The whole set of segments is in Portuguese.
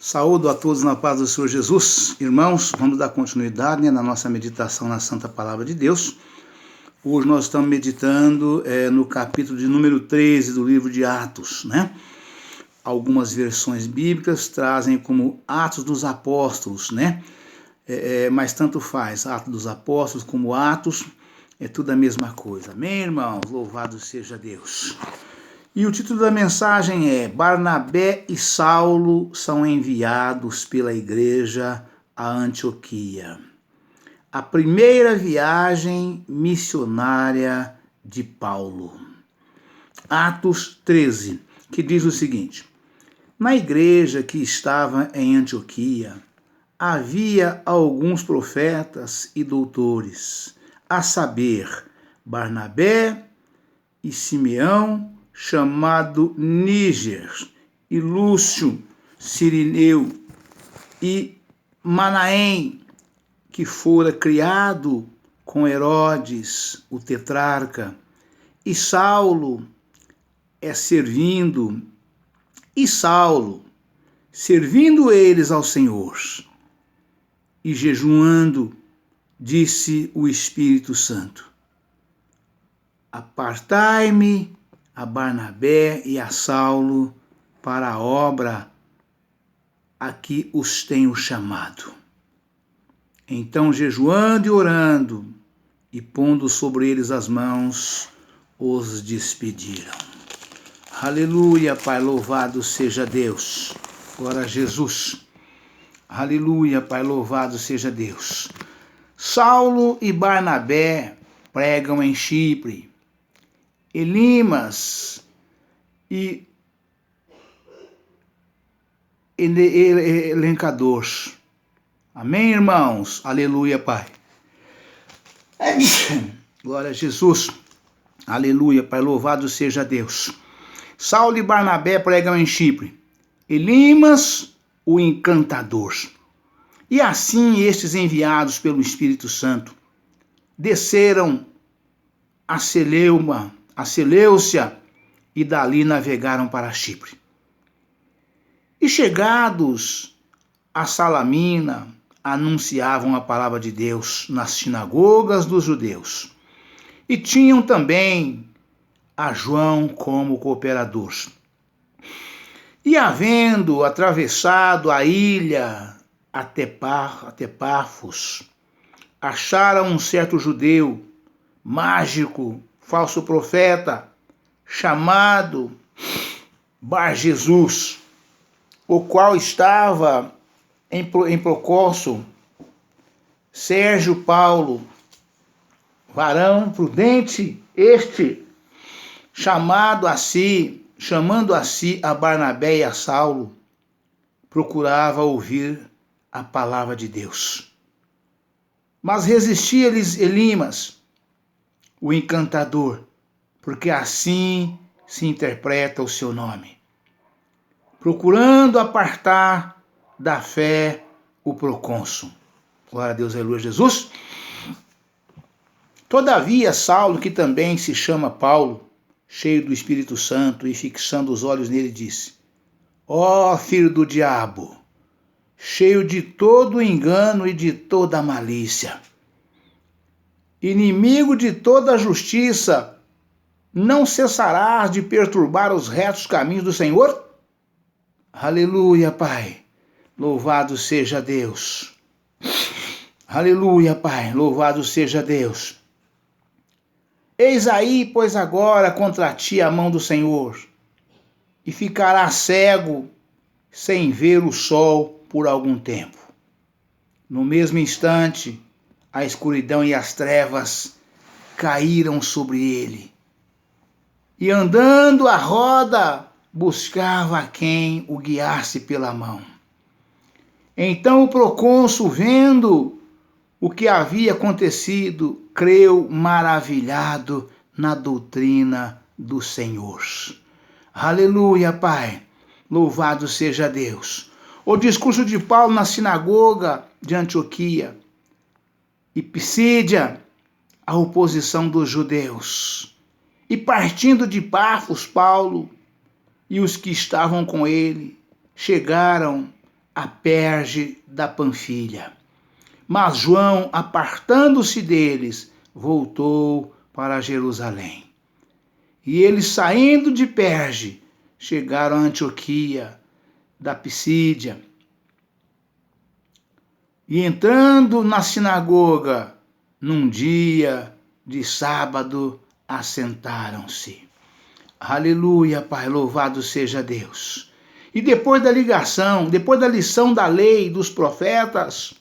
Saúdo a todos na paz do Senhor Jesus. Irmãos, vamos dar continuidade na nossa meditação na Santa Palavra de Deus. Hoje nós estamos meditando no capítulo de número 13 do livro de Atos, né? Algumas versões bíblicas trazem como Atos dos Apóstolos, né? Mas tanto faz, Atos dos Apóstolos como Atos, é tudo a mesma coisa. Amém, irmãos? Louvado seja Deus. E o título da mensagem é: Barnabé e Saulo são enviados pela igreja a Antioquia. A primeira viagem missionária de Paulo. Atos 13, que diz o seguinte: Na igreja que estava em Antioquia, havia alguns profetas e doutores, a saber, Barnabé e Simeão, chamado Níger, e Lúcio, Cirineu, e Manaém, que fora criado com Herodes, o tetrarca, e Saulo, servindo eles ao Senhor, e jejuando, disse o Espírito Santo: Apartai-me a Barnabé e a Saulo para a obra a que os tenho chamado. Então, jejuando e orando, e pondo sobre eles as mãos, os despediram. Aleluia, Pai, louvado seja Deus. Glória a Jesus. Aleluia, Pai, louvado seja Deus. Saulo e Barnabé pregam em Chipre. Elimas e Elencador. Amém, irmãos? Aleluia, Pai. Glória a Jesus. Aleluia, Pai. Louvado seja Deus. Saulo e Barnabé pregam em Chipre. Elimas, o encantador. E assim estes, enviados pelo Espírito Santo, desceram a Seleucia, e dali navegaram para Chipre. E chegados a Salamina, anunciavam a palavra de Deus nas sinagogas dos judeus. E tinham também a João como cooperador. E havendo atravessado a ilha até Pafos, acharam um certo judeu, mágico, falso profeta, chamado Bar-Jesus, o qual estava em procônsul Sérgio Paulo, varão prudente, chamando a si a Barnabé e a Saulo, procurava ouvir a palavra de Deus. Mas resistia-lhes Elimas, o encantador, porque assim se interpreta o seu nome, procurando apartar da fé o procônsul. Glória a Deus, aleluia, Jesus. Todavia, Saulo, que também se chama Paulo, cheio do Espírito Santo e fixando os olhos nele, disse: Ó filho do diabo, cheio de todo engano e de toda malícia, inimigo de toda a justiça, não cessarás de perturbar os retos caminhos do Senhor? Aleluia, Pai. Louvado seja Deus. Aleluia, Pai. Louvado seja Deus. Eis aí, pois agora contra ti a mão do Senhor, e ficarás cego, sem ver o sol por algum tempo. No mesmo instante, a escuridão e as trevas caíram sobre ele. E andando à roda, buscava quem o guiasse pela mão. Então o procônsul, vendo o que havia acontecido, creu maravilhado na doutrina do Senhor. Aleluia, Pai. Louvado seja Deus. O discurso de Paulo na sinagoga de Antioquia e Pisídia, a oposição dos judeus. E partindo de Pafos, Paulo e os que estavam com ele chegaram a Perge da Panfilha. Mas João, apartando-se deles, voltou para Jerusalém. E eles, saindo de Perge, chegaram a Antioquia da Pisídia. E entrando na sinagoga, num dia de sábado, assentaram-se. Aleluia, Pai, louvado seja Deus. E depois da lição da lei dos profetas,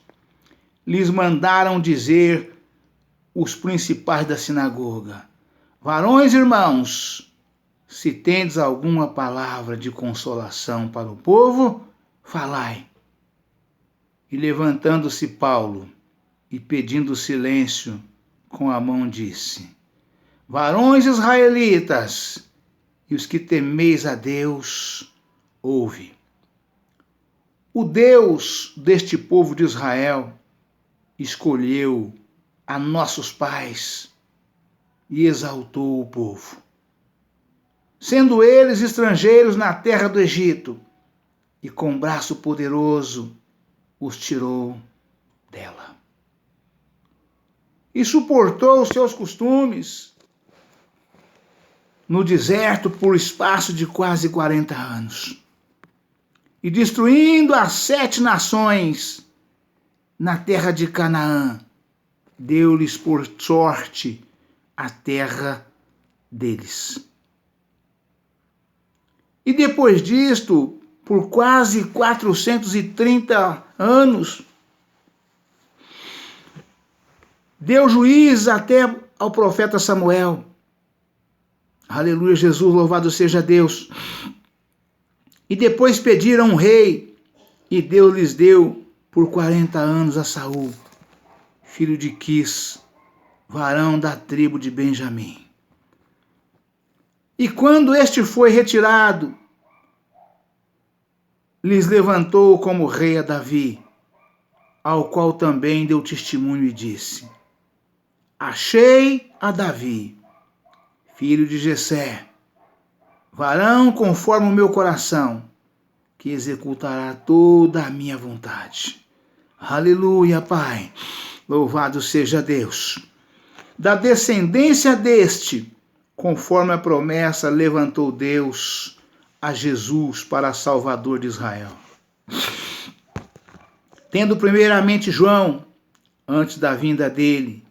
lhes mandaram dizer os principais da sinagoga: varões irmãos, se tendes alguma palavra de consolação para o povo, falai. E levantando-se Paulo e pedindo silêncio, com a mão disse: varões israelitas, e os que temeis a Deus, ouve. O Deus deste povo de Israel escolheu a nossos pais e exaltou o povo, sendo eles estrangeiros na terra do Egito, e com braço poderoso os tirou dela. E suportou os seus costumes no deserto por espaço de quase 40 anos. E destruindo as 7 nações na terra de Canaã, deu-lhes por sorte a terra deles. E depois disto, por quase 430 anos, deu juízo até ao profeta Samuel. Aleluia, Jesus, louvado seja Deus. E depois pediram um rei, e Deus lhes deu por 40 anos a Saul, filho de Quis, varão da tribo de Benjamim. E quando este foi retirado, lhes levantou como rei a Davi, ao qual também deu testemunho e disse: achei a Davi, filho de Jessé, varão conforme o meu coração, que executará toda a minha vontade. Aleluia, Pai, louvado seja Deus. Da descendência deste, conforme a promessa, levantou Deus a Jesus para Salvador de Israel. Tendo primeiramente João, antes da vinda dele,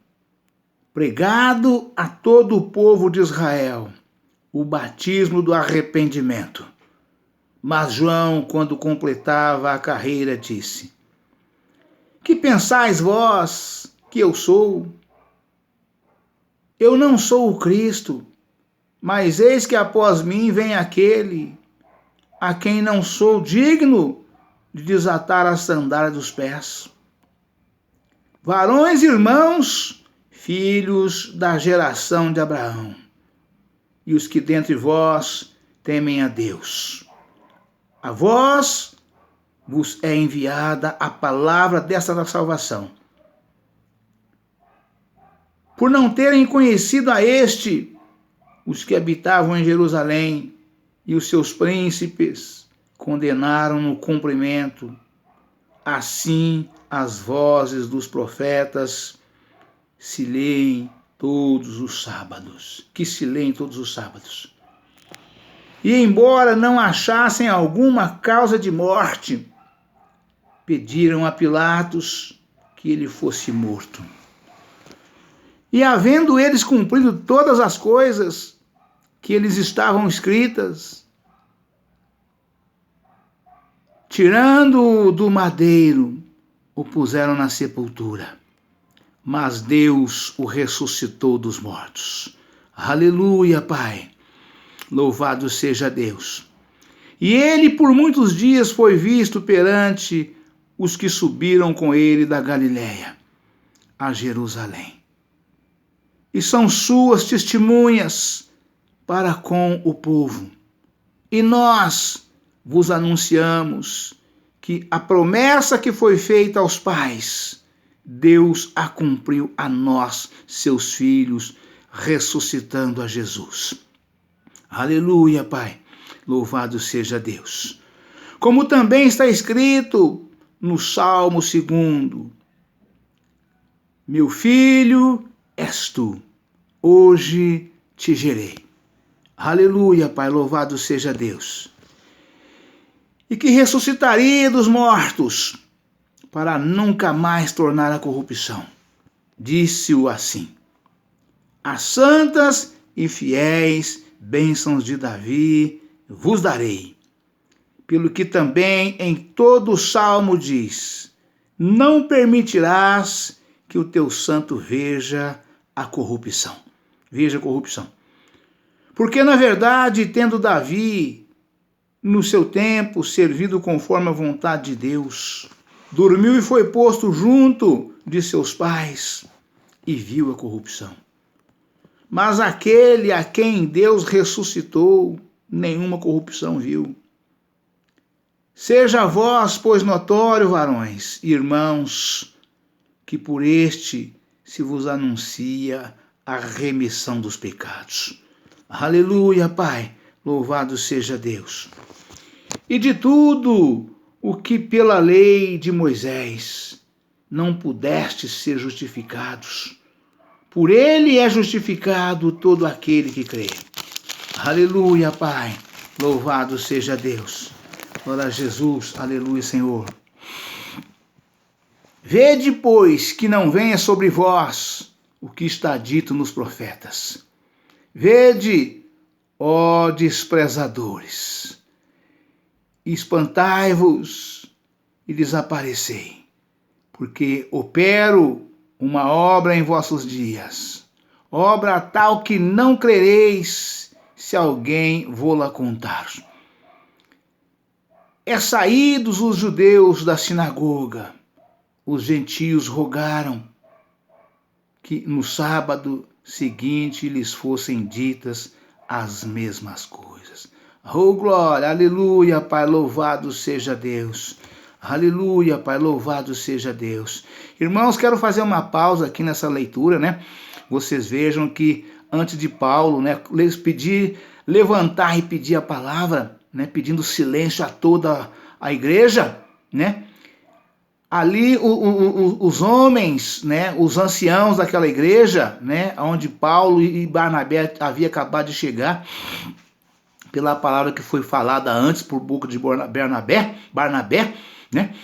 pregado a todo o povo de Israel o batismo do arrependimento. Mas João, quando completava a carreira, disse: que pensais vós que eu sou? Eu não sou o Cristo, mas eis que após mim vem aquele a quem não sou digno de desatar a sandália dos pés. Varões irmãos, filhos da geração de Abraão, e os que dentre vós temem a Deus. A vós vos é enviada a palavra desta salvação. Por não terem conhecido a este, os que habitavam em Jerusalém e os seus príncipes condenaram no cumprimento. Assim as vozes dos profetas se leem todos os sábados. Que se leem todos os sábados. E embora não achassem alguma causa de morte, pediram a Pilatos que ele fosse morto. E havendo eles cumprido todas as coisas que eles estavam escritas, tirando-o do madeiro, o puseram na sepultura. Mas Deus o ressuscitou dos mortos. Aleluia, Pai. Louvado seja Deus. E ele por muitos dias foi visto perante os que subiram com ele da Galiléia a Jerusalém. E são suas testemunhas para com o povo. E nós vos anunciamos que a promessa que foi feita aos pais, Deus a cumpriu a nós, seus filhos, ressuscitando a Jesus. Aleluia, Pai. Louvado seja Deus. Como também está escrito no Salmo 2: Meu filho és tu, hoje te gerei. Aleluia, Pai, louvado seja Deus. E que ressuscitaria dos mortos, para nunca mais tornar a corrupção. Disse-o assim: As santas e fiéis bênçãos de Davi vos darei. Pelo que também em todo o salmo diz: Não permitirás que o teu santo veja a corrupção. Veja a corrupção. Porque, na verdade, tendo Davi, no seu tempo, servido conforme a vontade de Deus, dormiu e foi posto junto de seus pais e viu a corrupção. Mas aquele a quem Deus ressuscitou, nenhuma corrupção viu. Seja a vós, pois, notório, varões, irmãos, que por este se vos anuncia a remissão dos pecados. Aleluia, Pai, louvado seja Deus. E de tudo o que pela lei de Moisés não pudestes ser justificados, por ele é justificado todo aquele que crê. Aleluia, Pai, louvado seja Deus. Glória a Jesus, aleluia, Senhor. Vede, pois, que não venha sobre vós o que está dito nos profetas. Vede, ó desprezadores, espantai-vos e desaparecei, porque opero uma obra em vossos dias, obra tal que não crereis se alguém vô-la contar. É saídos os judeus da sinagoga, os gentios rogaram que no sábado seguinte lhes fossem ditas as mesmas coisas. Oh, glória, aleluia, Pai, louvado seja Deus. Aleluia, Pai, louvado seja Deus. Irmãos, quero fazer uma pausa aqui nessa leitura, né? Vocês vejam que antes de Paulo, né, levantar e pedir a palavra, né, pedindo silêncio a toda a igreja, né? Ali os homens, né, os anciãos daquela igreja, né, onde Paulo e Barnabé haviam acabado de chegar, pela palavra que foi falada antes por boca de Barnabé, né,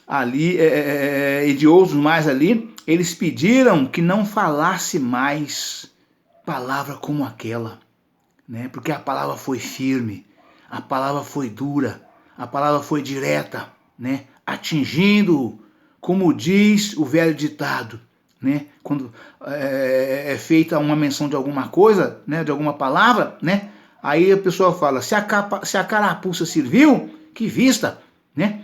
ali e de outros mais ali, eles pediram que não falasse mais palavra como aquela, né, porque a palavra foi firme, a palavra foi dura, a palavra foi direta, né, atingindo, como diz o velho ditado, né? Quando é feita uma menção de alguma coisa, né? De alguma palavra, né? Aí a pessoa fala, se a carapuça serviu, que vista, né?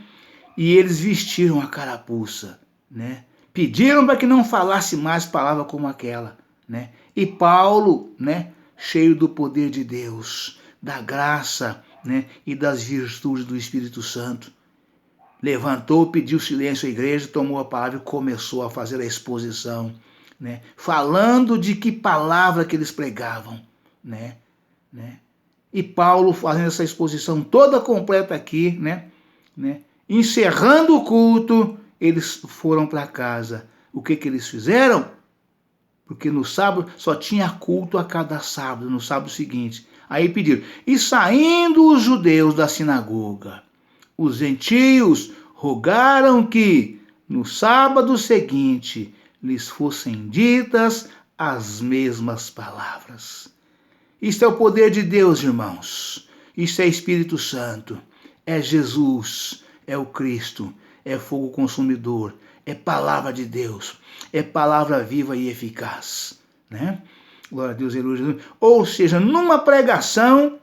E eles vestiram a carapuça, né? Pediram para que não falasse mais palavra como aquela, né? E Paulo, né? Cheio do poder de Deus, da graça, né? E das virtudes do Espírito Santo, levantou, pediu silêncio à igreja, tomou a palavra e começou a fazer a exposição, né? Falando de que palavra que eles pregavam, né? E Paulo fazendo essa exposição toda completa aqui, né? Encerrando o culto, eles foram para casa. O que eles fizeram? Porque no sábado só tinha culto a cada sábado, no sábado seguinte. Aí pediram, e saindo os judeus da sinagoga, os gentios rogaram que no sábado seguinte lhes fossem ditas as mesmas palavras. Isto é o poder de Deus, irmãos. Isto é Espírito Santo. É Jesus, é o Cristo, é fogo consumidor, é palavra de Deus, é palavra viva e eficaz, né? Glória a Deus, aleluia. Ou seja, numa pregação,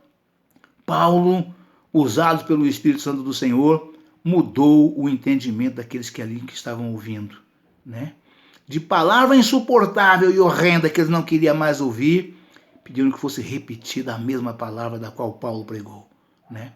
Paulo, usado pelo Espírito Santo do Senhor, mudou o entendimento daqueles que ali que estavam ouvindo, né? De palavra insuportável e horrenda que eles não queriam mais ouvir, pediram que fosse repetida a mesma palavra da qual Paulo pregou, né?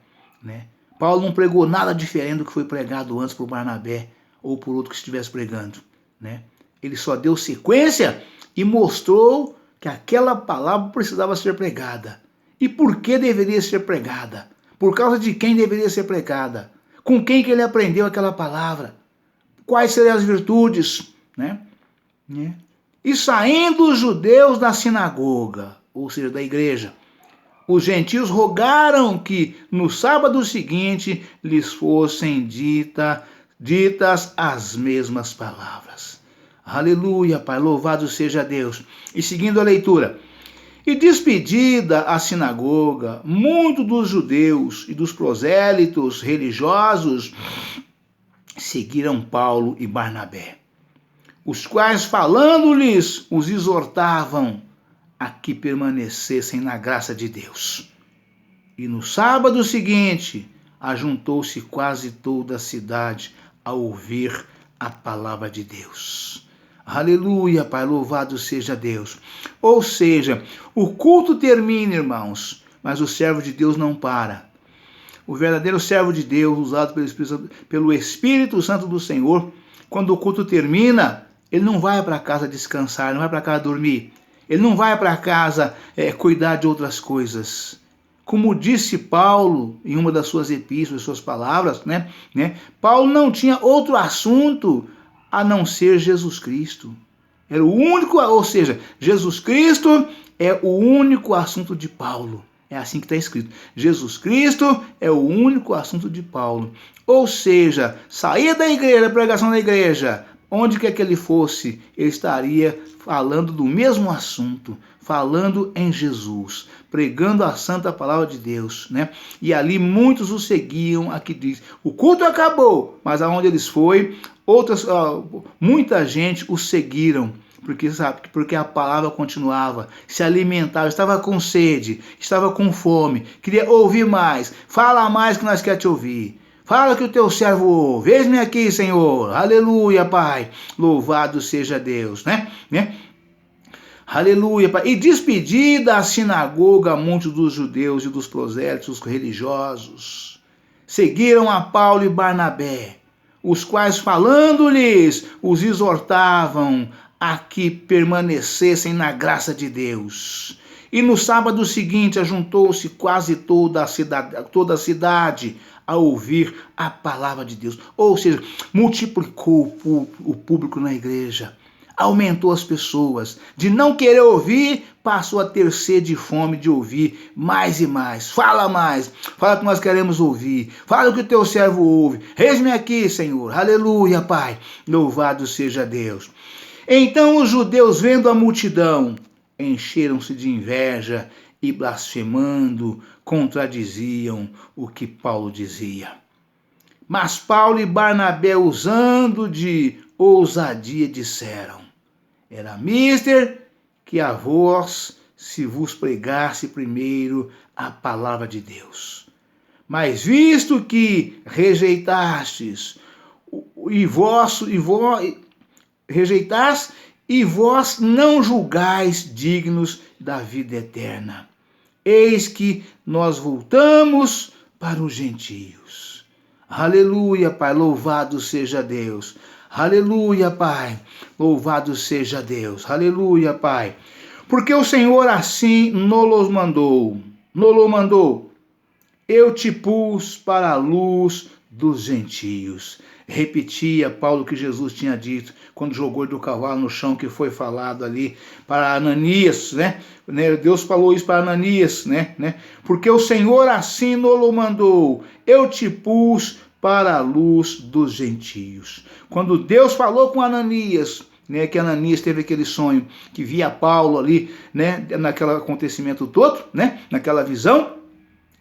Paulo não pregou nada diferente do que foi pregado antes por Barnabé ou por outro que estivesse pregando, né? Ele só deu sequência e mostrou que aquela palavra precisava ser pregada. E por que deveria ser pregada? Por causa de quem deveria ser pregada? Com quem que ele aprendeu aquela palavra? Quais seriam as virtudes, né? E saindo os judeus da sinagoga, ou seja, da igreja, os gentios rogaram que no sábado seguinte lhes fossem ditas as mesmas palavras. Aleluia, Pai, louvado seja Deus. E seguindo a leitura. E despedida a sinagoga, muitos dos judeus e dos prosélitos religiosos seguiram Paulo e Barnabé, os quais, falando-lhes, os exortavam a que permanecessem na graça de Deus. E no sábado seguinte, ajuntou-se quase toda a cidade a ouvir a palavra de Deus. Aleluia, Pai, louvado seja Deus. Ou seja, o culto termina, irmãos, mas o servo de Deus não para. O verdadeiro servo de Deus, usado pelo Espírito Santo do Senhor, quando o culto termina, ele não vai para casa descansar, ele não vai para casa dormir. Ele não vai para casa cuidar de outras coisas. Como disse Paulo em uma das suas epístolas, suas palavras, né? Paulo não tinha outro assunto a não ser Jesus Cristo. Era o único, ou seja, Jesus Cristo é o único assunto de Paulo. É assim que está escrito. Jesus Cristo é o único assunto de Paulo. Ou seja, saía da igreja, da pregação da igreja, onde quer que ele fosse, ele estaria falando do mesmo assunto, falando em Jesus, pregando a santa palavra de Deus, né? E ali muitos o seguiam, aqui diz, o culto acabou, mas aonde eles foi, muita gente o seguiram, porque a palavra continuava, se alimentava, estava com sede, estava com fome, queria ouvir mais, fala mais que nós queremos te ouvir. Fala que o teu servo ouve. Eis-me aqui, Senhor. Aleluia, Pai. Louvado seja Deus, né? Aleluia, Pai. E despedida a sinagoga, muitos dos judeus e dos prosélitos religiosos seguiram a Paulo e Barnabé, os quais, falando-lhes, os exortavam a que permanecessem na graça de Deus. E no sábado seguinte ajuntou-se quase toda a cidade a ouvir a palavra de Deus. Ou seja, multiplicou o público na igreja. Aumentou as pessoas. De não querer ouvir, passou a ter sede e fome de ouvir mais e mais. Fala mais. Fala que nós queremos ouvir. Fala que o teu servo ouve. Eis-me aqui, Senhor. Aleluia, Pai. Louvado seja Deus. Então os judeus, vendo a multidão, encheram-se de inveja e, blasfemando, contradiziam o que Paulo dizia. Mas Paulo e Barnabé, usando de ousadia, disseram: era mister que a vós se vos pregasse primeiro a palavra de Deus. Mas visto que rejeitastes e vós não julgais dignos da vida eterna, eis que nós voltamos para os gentios. Aleluia, Pai, louvado seja Deus. Aleluia, Pai, louvado seja Deus. Aleluia, Pai. Porque o Senhor assim nos mandou. Eu te pus para a luz dos gentios. Repetia Paulo que Jesus tinha dito quando jogou do cavalo no chão, que foi falado ali para Ananias, né? Deus falou isso para Ananias, né? Porque o Senhor assim nos mandou. Eu te pus para a luz dos gentios. Quando Deus falou com Ananias, que Ananias teve aquele sonho, que via Paulo ali, naquele acontecimento todo, naquela visão,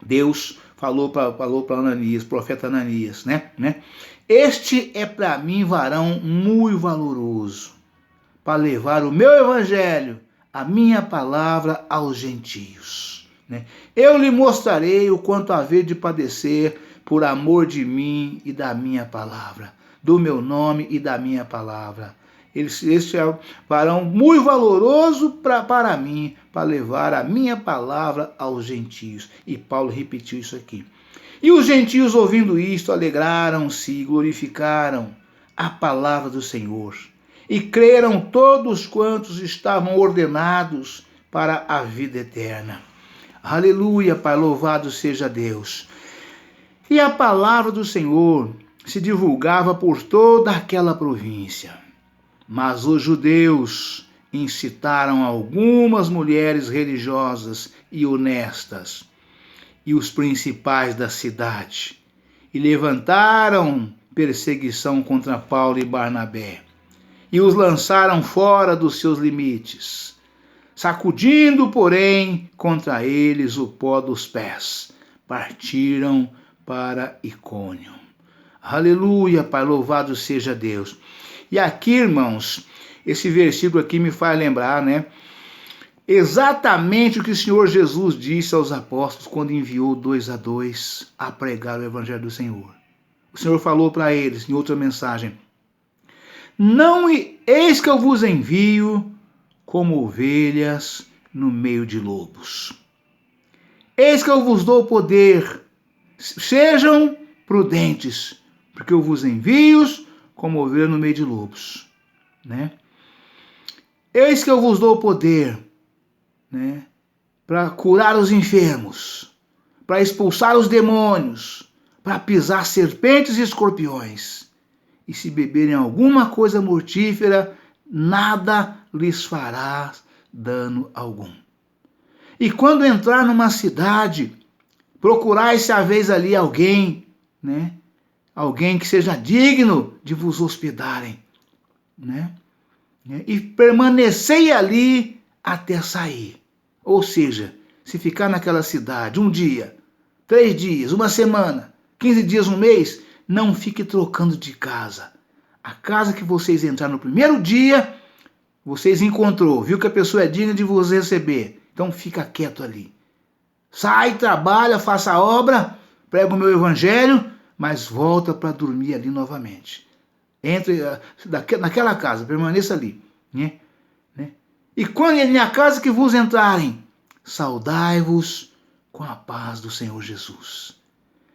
Deus falou para Ananias, profeta Ananias, este é para mim varão muito valoroso, para levar o meu evangelho, a minha palavra aos gentios. Eu lhe mostrarei o quanto haver de padecer por amor de mim e da minha palavra, do meu nome e da minha palavra. Este é varão muito valoroso para mim, para levar a minha palavra aos gentios. E Paulo repetiu isso aqui. E os gentios, ouvindo isto, alegraram-se e glorificaram a palavra do Senhor. E creram todos quantos estavam ordenados para a vida eterna. Aleluia, Pai, louvado seja Deus. E a palavra do Senhor se divulgava por toda aquela província. Mas os judeus incitaram algumas mulheres religiosas e honestas e os principais da cidade, e levantaram perseguição contra Paulo e Barnabé, e os lançaram fora dos seus limites, sacudindo, porém, contra eles o pó dos pés. Partiram para Icônio. Aleluia, Pai, louvado seja Deus. E aqui, irmãos, esse versículo aqui me faz lembrar, exatamente o que o Senhor Jesus disse aos apóstolos quando enviou 2 a 2 a pregar o Evangelho do Senhor. O Senhor falou para eles, em outra mensagem: não eis que eu vos envio como ovelhas no meio de lobos. Eis que eu vos dou poder, sejam prudentes, porque eu vos envio como ovelha no meio de lobos. Eis que eu vos dou poder, para curar os enfermos, para expulsar os demônios, para pisar serpentes e escorpiões. E se beberem alguma coisa mortífera, nada lhes fará dano algum. E quando entrar numa cidade, procurai se haveis ali alguém, alguém que seja digno de vos hospedarem, e permanecei ali até sair. Ou seja, se ficar naquela cidade 1 dia, 3 dias, 1 semana, 15 dias, 1 mês, não fique trocando de casa. A casa que vocês entraram no primeiro dia, vocês encontrou, viu que a pessoa é digna de vos receber. Então fica quieto ali. Sai, trabalha, faça a obra, prega o meu evangelho, mas volta para dormir ali novamente. Entre naquela casa, permaneça ali. E quando é na casa que vos entrarem, saudai-vos com a paz do Senhor Jesus.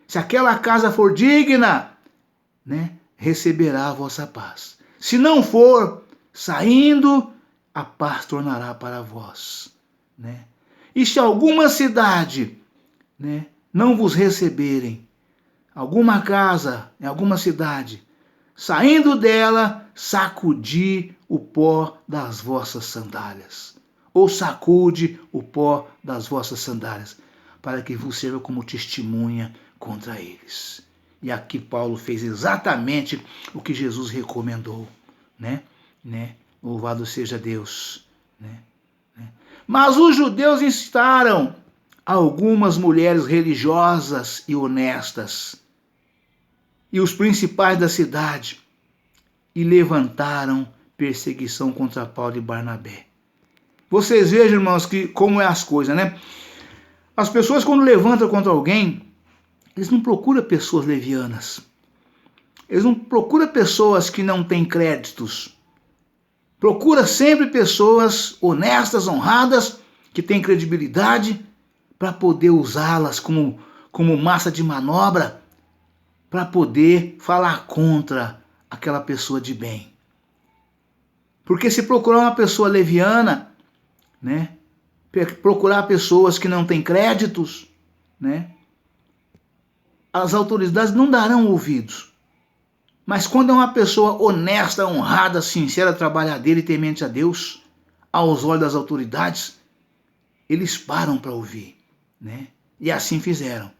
Se aquela casa for digna, receberá a vossa paz. Se não for, saindo, a paz tornará para vós. E se alguma cidade não vos receberem, alguma casa em alguma cidade, saindo dela, sacudi o pó das vossas sandálias. Ou sacude o pó das vossas sandálias, para que vos sirva como testemunha contra eles. E aqui Paulo fez exatamente o que Jesus recomendou. Louvado seja Deus. Mas os judeus incitaram algumas mulheres religiosas e honestas e os principais da cidade e levantaram perseguição contra Paulo e Barnabé. Vocês vejam, irmãos, como é as coisas, As pessoas, quando levantam contra alguém, eles não procuram pessoas levianas. Eles não procuram pessoas que não têm créditos. Procura sempre pessoas honestas, honradas, que têm credibilidade, para poder usá-las como massa de manobra, para poder falar contra aquela pessoa de bem. Porque se procurar uma pessoa leviana, procurar pessoas que não têm créditos, as autoridades não darão ouvidos. Mas quando é uma pessoa honesta, honrada, sincera, trabalhadeira e temente a Deus, aos olhos das autoridades, eles param para ouvir, E assim fizeram,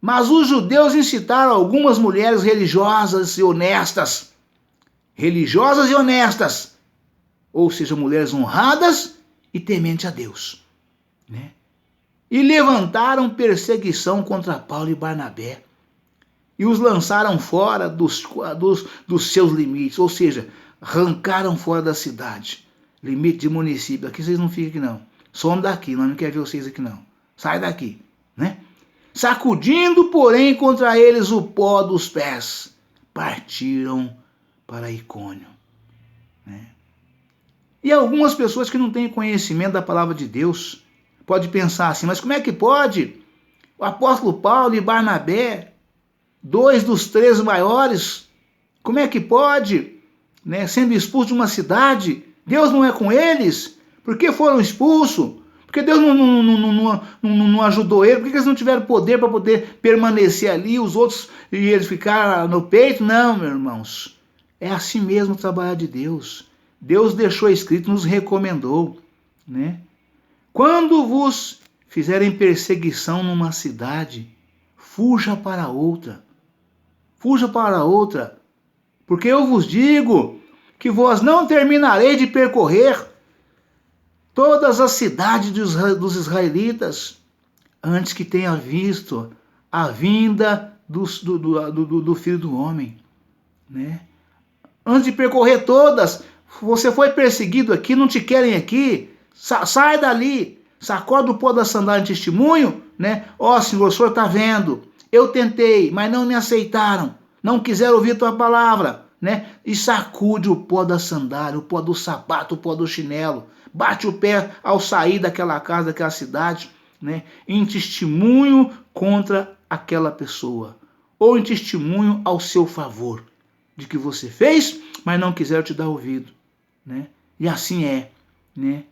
Mas os judeus incitaram algumas mulheres religiosas e honestas, ou seja, mulheres honradas e temente a Deus, E levantaram perseguição contra Paulo e Barnabé, e os lançaram fora dos seus limites, ou seja, arrancaram fora da cidade, limite de município. Aqui vocês não ficam aqui não, some daqui, nós não queremos ver vocês aqui não, sai daqui, Sacudindo, porém, contra eles o pó dos pés, partiram para Icônio. E algumas pessoas que não têm conhecimento da palavra de Deus podem pensar assim: mas como é que pode o apóstolo Paulo e Barnabé, 2 dos 3 maiores, como é que pode, sendo expulsos de uma cidade, Deus não é com eles? Por que foram expulsos? Porque Deus não ajudou ele? Por que eles não tiveram poder para poder permanecer ali, os outros e eles ficaram no peito? Não, meus irmãos. É assim mesmo o trabalhar de Deus. Deus deixou escrito, nos recomendou, né? Quando vos fizerem perseguição numa cidade, fuja para outra. Fuja para outra. Porque eu vos digo que vós não terminareis de percorrer todas as cidades dos israelitas antes que tenha visto a vinda do Filho do Homem, né? Antes de percorrer todas, você foi perseguido aqui, não te querem aqui, sai dali, sacode o pó da sandália de testemunho, né? Ó, Senhor, o Senhor está vendo, eu tentei, mas não me aceitaram, não quiseram ouvir tua palavra, né? E sacude o pó da sandália, o pó do sapato, o pó do chinelo, bate o pé ao sair daquela casa, daquela cidade, né? Em testemunho contra aquela pessoa, ou em testemunho ao seu favor, de que você fez, mas não quiseram te dar ouvido, né? E assim é, né?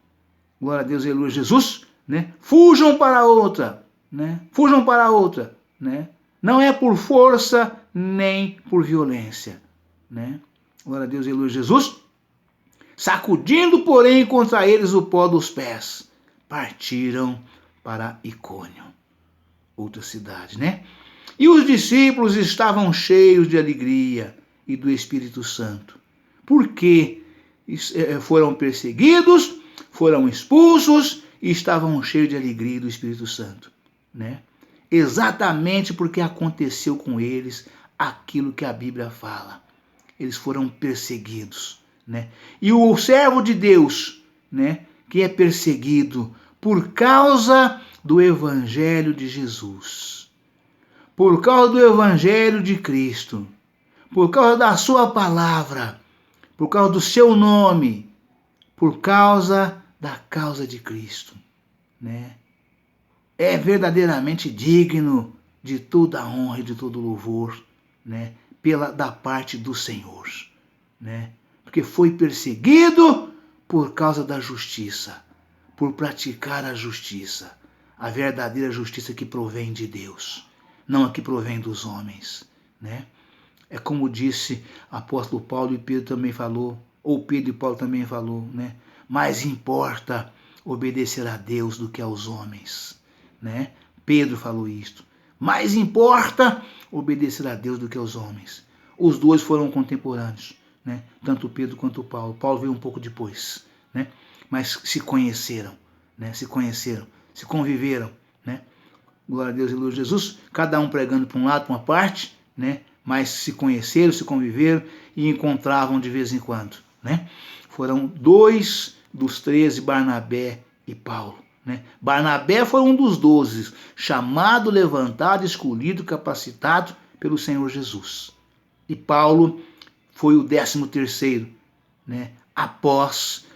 Glória a Deus, aleluia, Jesus, né? Fujam para outra, né? Fujam para outra, né? Não é por força nem por violência, né? Glória a Deus, aleluia, Jesus. Sacudindo, porém, contra eles o pó dos pés, partiram para Icônio, outra cidade, né? E os discípulos estavam cheios de alegria e do Espírito Santo, porque foram perseguidos, foram expulsos e estavam cheios de alegria do Espírito Santo, né? Exatamente porque aconteceu com eles aquilo que a Bíblia fala. Eles foram perseguidos, né? E o servo de Deus, né, que é perseguido por causa do Evangelho de Jesus, por causa do Evangelho de Cristo, por causa da sua palavra, por causa do seu nome, por causa da causa de Cristo, né? É verdadeiramente digno de toda a honra e de todo louvor, né? Da parte do Senhor, né? Porque foi perseguido por causa da justiça, por praticar a justiça, a verdadeira justiça que provém de Deus, não a que provém dos homens, né? É como disse o apóstolo Paulo, e Pedro também falou, ou Pedro e Paulo também falou, né? Mais importa obedecer a Deus do que aos homens, né? Pedro falou isto. Mais importa obedecer a Deus do que aos homens. Os dois foram contemporâneos, né? Tanto Pedro quanto Paulo. Paulo veio um pouco depois, né? Mas se conheceram, né? Se conheceram, se conviveram, né? Glória a Deus, aleluia, Jesus. Cada um pregando para um lado, para uma parte, né? Mas se conheceram, se conviveram e encontravam de vez em quando, né? Foram 2 dos 13, Barnabé e Paulo, né? Barnabé foi um dos 12, chamado, levantado, escolhido, capacitado pelo Senhor Jesus. E Paulo foi o 13º, né? Após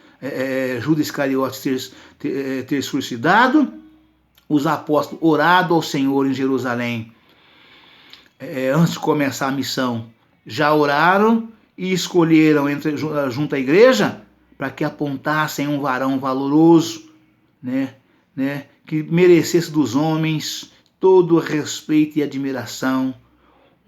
Judas Iscariotes ter suicidado, os apóstolos orado ao Senhor em Jerusalém, antes de começar a missão, já oraram e escolheram junto à igreja para que apontassem um varão valoroso, né, que merecesse dos homens todo respeito e admiração,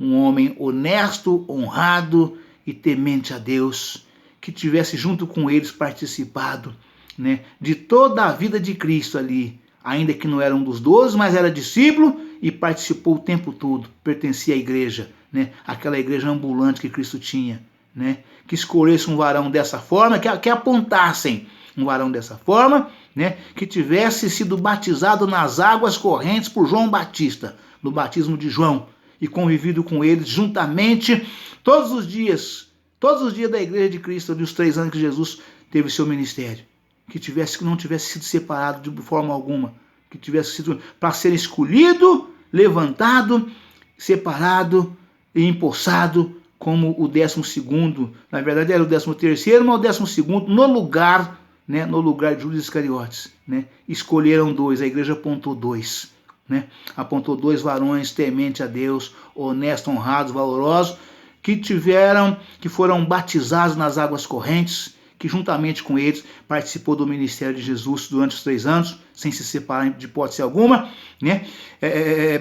um homem honesto, honrado e temente a Deus, que tivesse junto com eles participado, né, de toda a vida de Cristo ali, ainda que não era um dos 12, mas era discípulo e participou o tempo todo, pertencia à igreja, né, aquela igreja ambulante que Cristo tinha, né, que escolhesse um varão dessa forma, que apontassem um varão dessa forma, né, que tivesse sido batizado nas águas correntes por João Batista, no batismo de João, e convivido com eles juntamente todos os dias da igreja de Cristo, dos 3 anos que Jesus teve seu ministério, que não tivesse sido separado de forma alguma, que tivesse sido para ser escolhido, levantado, separado e empossado como o 12º, na verdade era o 13º, mas o 12º no lugar, né, no lugar de Judas Iscariotes, né? Escolheram 2, a igreja apontou 2, né? Apontou 2 varões tementes a Deus, honestos, honrados, valorosos, que foram batizados nas águas correntes, que juntamente com eles participou do ministério de Jesus durante os 3 anos, sem se separar de hipótese alguma, né?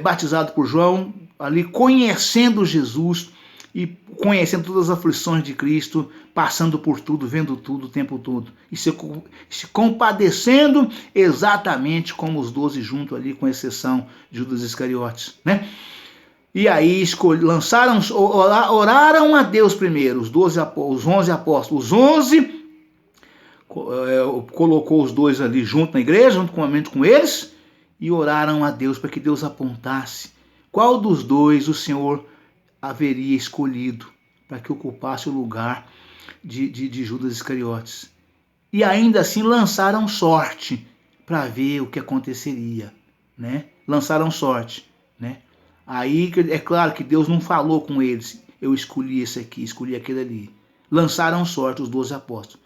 Batizado por João, ali conhecendo Jesus e conhecendo todas as aflições de Cristo, passando por tudo, vendo tudo o tempo todo, e se compadecendo exatamente como os 12 juntos ali, com exceção de Judas Iscariotes, né? E aí oraram a Deus primeiro, os 11 apóstolos, os 11, colocou os 2 ali junto na igreja, juntamente com eles, e oraram a Deus para que Deus apontasse qual dos 2 o Senhor haveria escolhido para que ocupasse o lugar de Judas Iscariotes. E ainda assim lançaram sorte para ver o que aconteceria, né? Lançaram sorte, né? Aí é claro que Deus não falou com eles, eu escolhi esse aqui, escolhi aquele ali. Lançaram sorte os 12 apóstolos,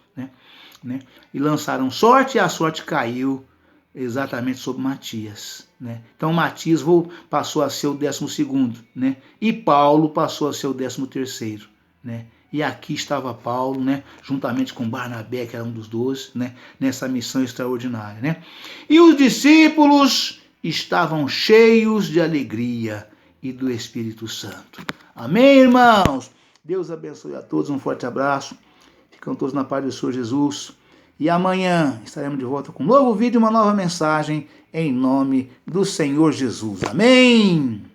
né? E lançaram sorte, e a sorte caiu exatamente sobre Matias, né? Então Matias passou a ser o 12º, né? E Paulo passou a ser o 13º, né? E aqui estava Paulo, né? Juntamente com Barnabé, que era um dos 12, né? Nessa missão extraordinária, né? E os discípulos estavam cheios de alegria e do Espírito Santo. Amém, irmãos? Deus abençoe a todos, um forte abraço. Ficam todos na paz do Senhor Jesus. E amanhã estaremos de volta com um novo vídeo e uma nova mensagem em nome do Senhor Jesus. Amém!